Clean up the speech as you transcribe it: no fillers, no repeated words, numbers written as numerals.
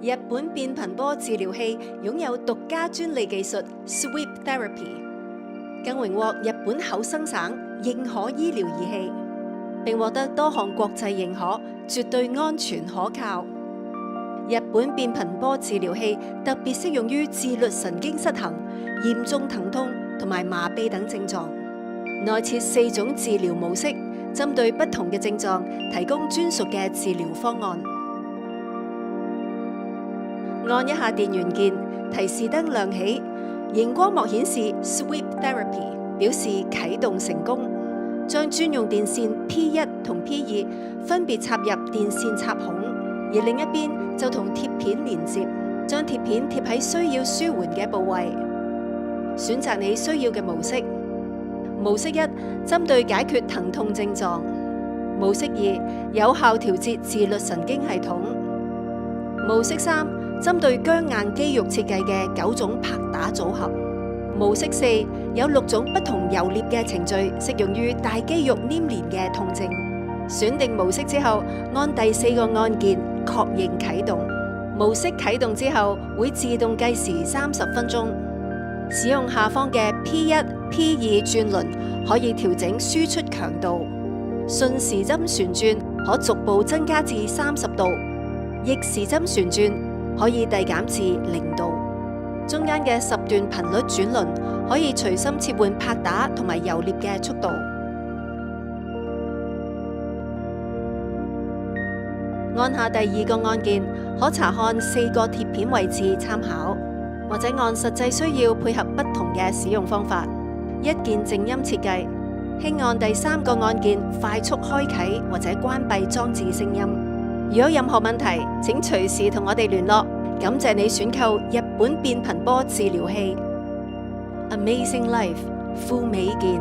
日本變頻波治療器擁有獨家專利技術 Sweep Therapy， 更榮獲日本厚生省認可醫療儀器，並獲得多項國際認可，絕對安全可靠。日本變頻波治療器特別適用於自律神經失衡、嚴重疼痛同埋麻痹等症狀，內設4種治療模式，針對不同嘅症狀提供專屬嘅治療方案。按一下電源鍵，提示燈亮起，熒光幕顯示 Sweep Therapy， 表示啟動成功。將專用電線 P1 同 P2 分別插入電線插孔，而另一邊就同貼片連接，將貼片貼喺需要舒緩嘅部位。選擇你需要嘅模式。模式1，針對解決疼痛症狀；模式2，有效調節自律神經系統；模式3，針對僵硬肌肉設計嘅9種拍打組合；模式4，有6種不同游獵嘅程序，適用於大肌肉黏連嘅痛症。選定模式之後，按第4個按鍵確認啟動。模式啟動之後，會自動計時30分鐘。使用下方嘅 P1、P2 轉輪，可以調整輸出強度。順時針旋轉可逐步增加至30度，逆時針旋轉可以遞減至0度。中間嘅10段頻率轉輪可以隨心切換拍打同埋游獵嘅速度。按下第2個按鍵，可查看4個貼片位置參考，或者按實際需要配合不同嘅使用方法。一鍵靜音設計，輕按第3個按鍵快速開啟或者關閉裝置聲音。如有任何問題，請隨時同我哋聯絡。感謝你選購日本變頻波治療器。Amazing Life，傅美健。